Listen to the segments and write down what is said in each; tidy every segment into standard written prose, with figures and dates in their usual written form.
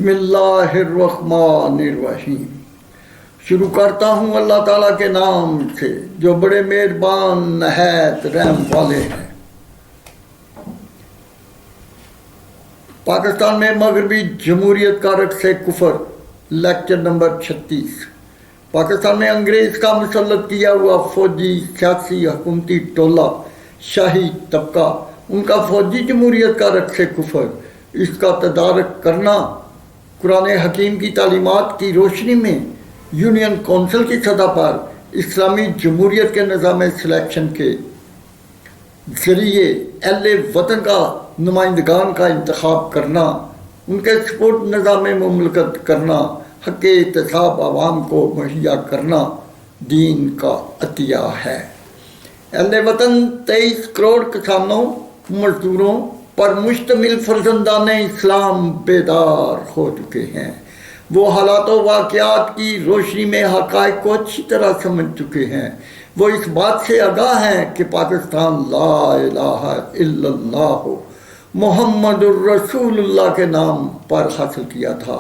بسم اللہ الرحمن الرحیم۔ شروع کرتا ہوں اللہ تعالیٰ کے نام سے جو بڑے مہربان نہایت رحم والے ہیں۔ پاکستان میں مغربی جمہوریت کا رقص کفر، لیکچر نمبر 36۔ پاکستان میں انگریز کا مسلط کیا ہوا فوجی، سیاسی، حکومتی ٹولہ، شاہی طبقہ، ان کا فوجی جمہوریت کا رقص کفر، اس کا تدارک کرنا قرآن حکیم کی تعلیمات کی روشنی میں یونین کونسل کی سطح پر اسلامی جمہوریت کے نظام سلیکشن کے ذریعے اہل وطن کا نمائندگان کا انتخاب کرنا، ان کے سپورٹ نظام مملکت کرنا، حق احتساب عوام کو مہیا کرنا دین کا عطیہ ہے۔ اہل وطن 23 کروڑ کسانوں، مزدوروں پر مشتمل فرزندان اسلام بیدار ہو چکے ہیں۔ وہ حالات و واقعات کی روشنی میں حقائق کو اچھی طرح سمجھ چکے ہیں۔ وہ اس بات سے آگاہ ہیں کہ پاکستان لا الہ الا اللہ محمد الرسول اللہ کے نام پر حاصل کیا تھا۔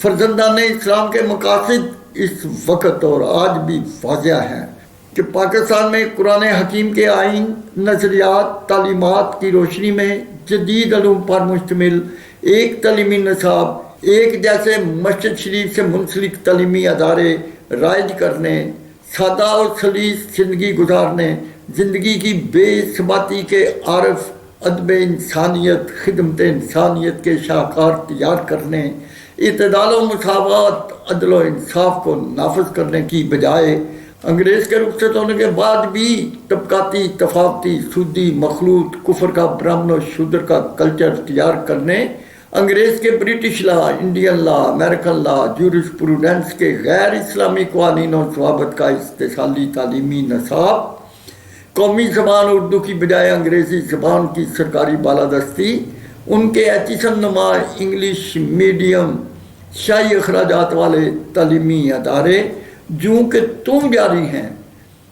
فرزندان اسلام کے مقاصد اس وقت اور آج بھی واضح ہیں کہ پاکستان میں قرآن حکیم کے آئین، نظریات، تعلیمات کی روشنی میں جدید علوم پر مشتمل ایک تعلیمی نصاب، ایک جیسے مسجد شریف سے منسلک تعلیمی ادارے رائج کرنے، سادہ اور سلیس زندگی گزارنے، زندگی کی بے ثباتی کے عارف، ادب انسانیت، خدمت انسانیت کے شاہکار تیار کرنے، اعتدال و مساوات، عدل و انصاف کو نافذ کرنے کی بجائے انگریز کے رخصت ہونے کے بعد بھی طبقاتی، تفاوتی، سودی، مخلوط، کفر کا، برہمن و شودر کا کلچر تیار کرنے، انگریز کے British law, Indian law, American لا، جورسپروڈنس کے غیر اسلامی قوانین و ضوابط کا استحصالی تعلیمی نصاب، قومی زبان اردو کی بجائے انگریزی زبان کی سرکاری بالادستی، ان کے ایچیسن نما انگلش میڈیم شاہی اخراجات والے تعلیمی ادارے جوں کہ تم جاری ہیں۔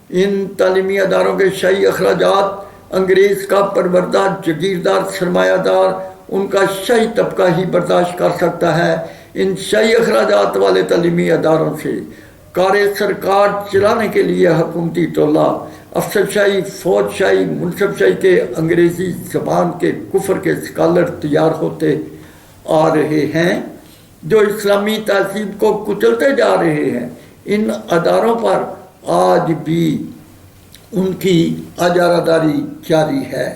ان تعلیمی اداروں کے شاہی اخراجات انگریز کا پروردہ جگیردار سرمایہ دار، ان کا شاہی طبقہ ہی برداشت کر سکتا ہے۔ ان شاہی اخراجات والے تعلیمی اداروں سے کار سرکار چلانے کے لیے حکومتی ٹولہ، افسر شاہی، فوج شاہی، منصب شاہی کے انگریزی زبان کے کفر کے اسکالر تیار ہوتے آ رہے ہیں جو اسلامی تہذیب کو کچلتے جا رہے ہیں۔ ان اداروں پر آج بھی ان کی اجارہ داری جاری ہے۔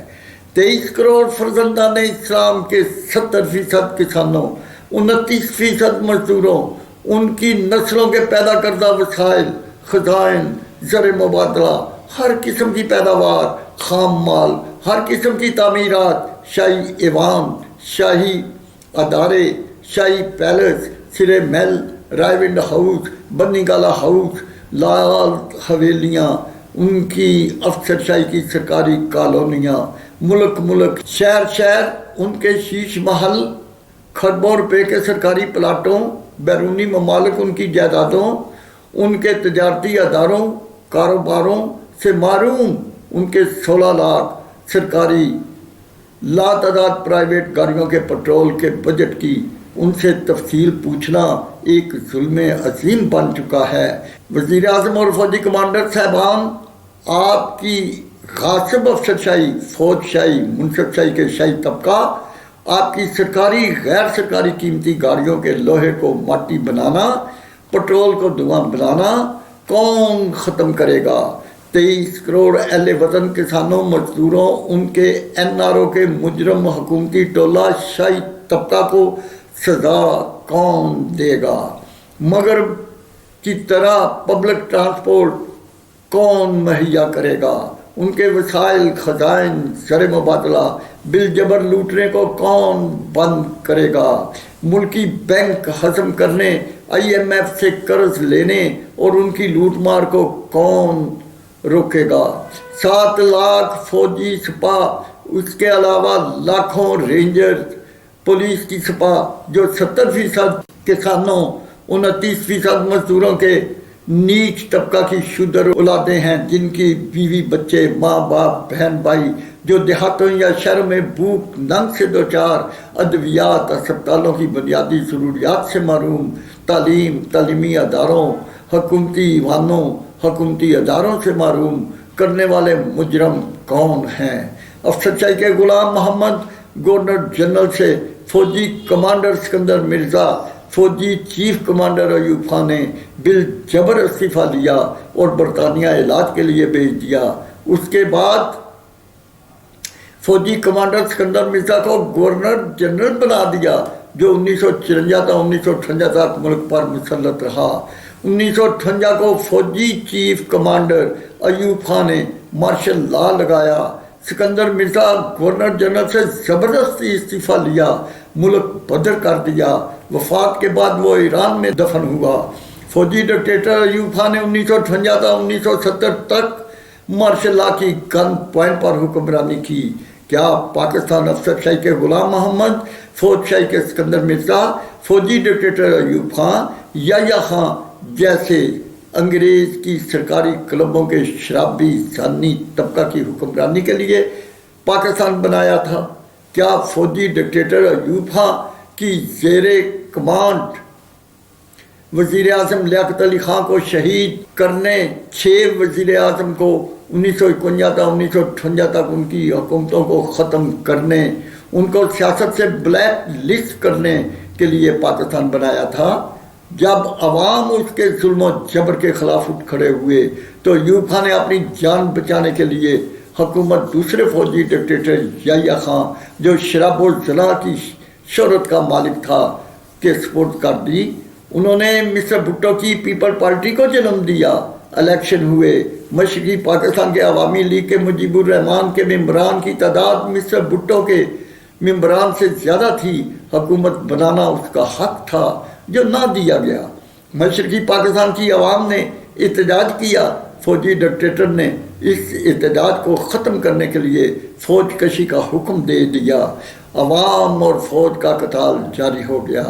23 کروڑ فرزندان اسلام کے 70% کسانوں، 29% مزدوروں، ان کی نسلوں کے پیدا کردہ وسائل، خزائن، زر مبادلہ، ہر قسم کی پیداوار، خام مال، ہر قسم کی تعمیرات، شاہی ایوان، شاہی ادارے، شاہی پیلس، سرے محل، رائیونڈ ہاؤس، بنی گالا ہاؤس، لال حویلیاں، ان کی افسر شاہی کی سرکاری کالونیاں، ملک ملک، شہر شہر، ان کے شیش محل، کھربوں روپے کے سرکاری پلاٹوں، بیرونی ممالک ان کی جائیدادوں، ان کے تجارتی اداروں، کاروباروں سے معروم ان کے 16 لاکھ سرکاری لاتعداد پرائیویٹ گاڑیوں کے پٹرول کے بجٹ کی ان سے تفصیل پوچھنا ایک ظلم عظیم بن چکا ہے۔ وزیر اعظم اور فوجی کمانڈر صاحبان، آپ کی غاصب افسر شاہی، فوج شاہی، منصب شاہی کے شاہی طبقہ، آپ کی سرکاری غیر سرکاری قیمتی گاڑیوں کے لوہے کو مٹی بنانا، پٹرول کو دھواں بنانا کون ختم کرے گا؟ 23 کروڑ اہل وطن کسانوں، مزدوروں، ان کے NRO کے مجرم حکومتی ٹولہ شاہی طبقہ کو سزا کون دے گا؟ مغرب کی طرح پبلک ٹرانسپورٹ کون مہیا کرے گا؟ ان کے وسائل، خزائن، زر مبادلہ بالجبر لوٹنے کو کون بند کرے گا؟ ملکی بینک ہضم کرنے، IMF سے قرض لینے اور ان کی لوٹ مار کو کون روکے گا؟ 7 لاکھ فوجی سپاہ، اس کے علاوہ لاکھوں رینجر، پولیس کی سپاہ جو 70% کسانوں، 29% مزدوروں کے نیچ طبقہ کی شودر اولادیں ہیں جن کی بیوی بچے ماں باپ بہن بھائی جو دیہاتوں یا شہروں میں بھوک ننگ سے دوچار، ادویات اسپتالوں کی بنیادی ضروریات سے محروم، تعلیمی اداروں حکومتی ایوانوں حکومتی اداروں سے محروم کرنے والے مجرم کون ہیں؟ افسر شاہی کے غلام محمد گورنر جنرل سے فوجی کمانڈر سکندر مرزا، فوجی چیف کمانڈر ایوب خان نے بالجبر استعفیٰ لیا اور برطانیہ علاج کے لیے بھیج دیا۔ اس کے بعد فوجی کمانڈر سکندر مرزا کو گورنر جنرل بنا دیا، جو 1954 تا 1958 تک ملک پر مسلط رہا۔ 1958 کو فوجی چیف کمانڈر ایوب خان نے مارشل لا لگایا۔ سکندر مرزا گورنر جنرل سے زبردستی استعفیٰ لیا، ملک بدر کر دیا۔ وفات کے بعد وہ ایران میں دفن ہوا۔ فوجی ڈکٹیٹر ایوب خان نے 1958 تا 1970 تک مارشل لا کی گن پوائنٹ پر حکمرانی کی۔ کیا پاکستان افسر شاہی کے غلام محمد، فوج شاہی کے سکندر مرزا، فوجی ڈکٹیٹر ایوب خان، یحییٰ خان جیسے انگریز کی سرکاری کلبوں کے شرابی زانی طبقہ کی حکمرانی کے لیے پاکستان بنایا تھا؟ کیا فوجی ڈکٹیٹر ایوب خان کی زیر کمانڈ وزیر اعظم لیاقت علی خان کو شہید کرنے، 6 وزیر اعظم کو 1951 تا 1958 تک ان کی حکومتوں کو ختم کرنے، ان کو سیاست سے بلیک لسٹ کرنے کے لیے پاکستان بنایا تھا؟ جب عوام اس کے ظلم و جبر کے خلاف اٹھ کھڑے ہوئے تو ایوب خان نے اپنی جان بچانے کے لیے حکومت دوسرے فوجی ڈکٹیٹر یحییٰ خان، جو شراب و زنا کی شہرت کا مالک تھا، کے سپرد کر دی۔ انہوں نے مسٹر بھٹو کی پیپل پارٹی کو جنم دیا۔ الیکشن ہوئے، مشرقی پاکستان کے عوامی لیگ کے مجیب الرحمان کے ممبران کی تعداد مسٹر بھٹو کے ممبران سے زیادہ تھی۔ حکومت بنانا اس کا حق تھا جو نہ دیا گیا۔ مشرقی پاکستان کی عوام نے احتجاج کیا، فوجی ڈکٹیٹر نے اس احتجاج کو ختم کرنے کے لیے فوج کشی کا حکم دے دیا۔ عوام اور فوج کا قتال جاری ہو گیا۔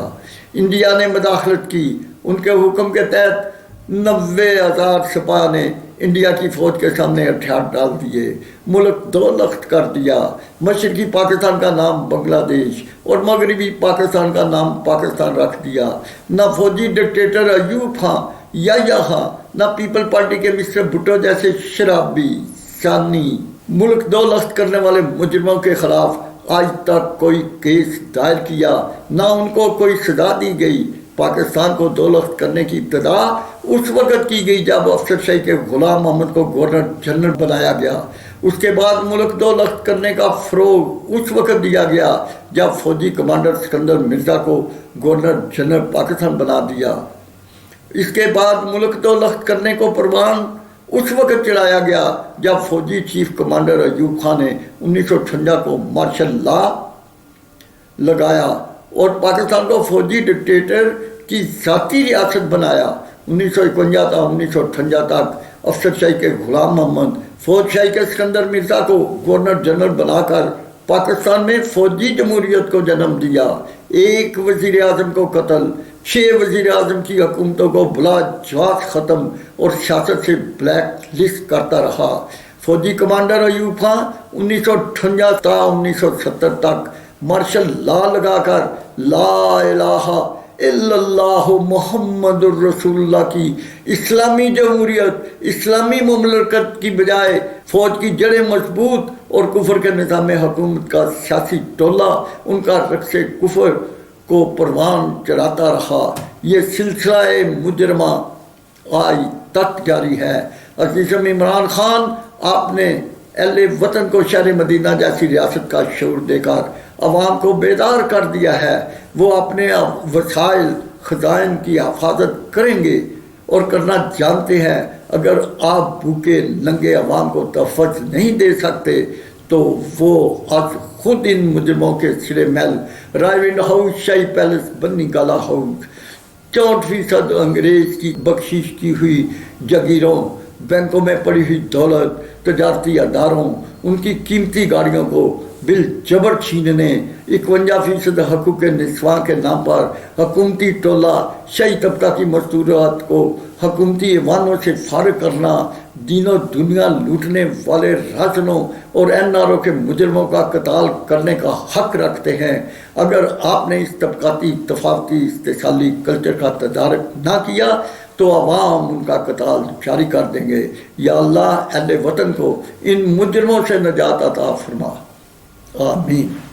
انڈیا نے مداخلت کی، ان کے حکم کے تحت 90,000 سپاہ نے انڈیا کی فوج کے سامنے ہتھیار ڈال دیے، ملک 2 لخت کر دیا۔ مشرقی پاکستان کا نام بنگلہ دیش اور مغربی پاکستان کا نام پاکستان رکھ دیا۔ نہ فوجی ڈکٹیٹر ایوب خان، یحییٰ خان، نہ پیپل پارٹی کے مسٹر بھٹو جیسے شرابی، زانی، ملک 2 لخت کرنے والے مجرموں کے خلاف آج تک کوئی کیس دائر کیا، نہ ان کو کوئی سزا دی گئی۔ پاکستان کو 2 لخت کرنے کی ابتدا اس وقت کی گئی جب افسر شاہی کے غلام محمد کو گورنر جنرل بنایا گیا۔ اس کے بعد ملک 2 لخت کرنے کا فروغ اس وقت دیا گیا جب فوجی کمانڈر سکندر مرزا کو گورنر جنرل پاکستان بنا دیا۔ اس کے بعد ملک 2 لخت کرنے کو پروان اس وقت چڑھایا گیا جب فوجی چیف کمانڈر ایوب خان نے 1958 کو مارشل لا لگایا اور پاکستان کو فوجی ڈکٹیٹر کی ذاتی ریاست بنایا۔ 1951 تا 1958 تک افسر شاہی کے غلام محمد، فوج شاہی کے سکندر مرزا کو گورنر جنرل بنا کر پاکستان میں فوجی جمہوریت کو جنم دیا۔ 1 وزیر اعظم کو قتل، 6 وزیر اعظم کی حکومتوں کو بلا جواز ختم اور سیاست سے بلیک لسٹ کرتا رہا۔ فوجی کمانڈر ایوب خان 1958 تا 1970 تک مارشل لا لگا کر لا الہ الا اللہ محمد الرسول اللہ کی اسلامی جمہوریت، اسلامی مملکت کی بجائے فوج کی جڑیں مضبوط اور کفر کے نظام حکومت کا سیاسی ٹولہ ان کا رقص کفر کو پروان چڑھاتا رہا۔ یہ سلسلہ مجرمہ آج تک جاری ہے۔ عزیزم عمران خان، آپ نے اہل وطن کو شہر مدینہ جیسی ریاست کا شعور دے کر عوام کو بیدار کر دیا ہے۔ وہ اپنے وسائل خزائن کی حفاظت کریں گے اور کرنا جانتے ہیں۔ اگر آپ بھوکے ننگے عوام کو تحفظ نہیں دے سکتے تو وہ آج خود ان مجرموں کے سرے محل رائیونڈ ہاؤس، شاہی پیلس، بنی گالا ہاؤس، 64% انگریز کی بخشش کی ہوئی جگیروں، بینکوں میں پڑی ہوئی دولت، تجارتی اداروں ان کی قیمتی گاڑیوں کو بل جبر چھیننے، 51% حقوق نسواں کے نام پر حکومتی ٹولہ شہری طبقہ کی مزدورات کو حکومتی ایوانوں سے فارغ کرنا، دین و دنیا لوٹنے والے رازنوں اور این آر او کے مجرموں کا قتال کرنے کا حق رکھتے ہیں۔ اگر آپ نے اس طبقاتی تفاوتی استحصالی کلچر کا تدارک نہ کیا تو عوام ان کا قتال جاری کر دیں گے۔ یا اللہ اہل وطن کو ان مجرموں سے نجات عطا فرما، آمین۔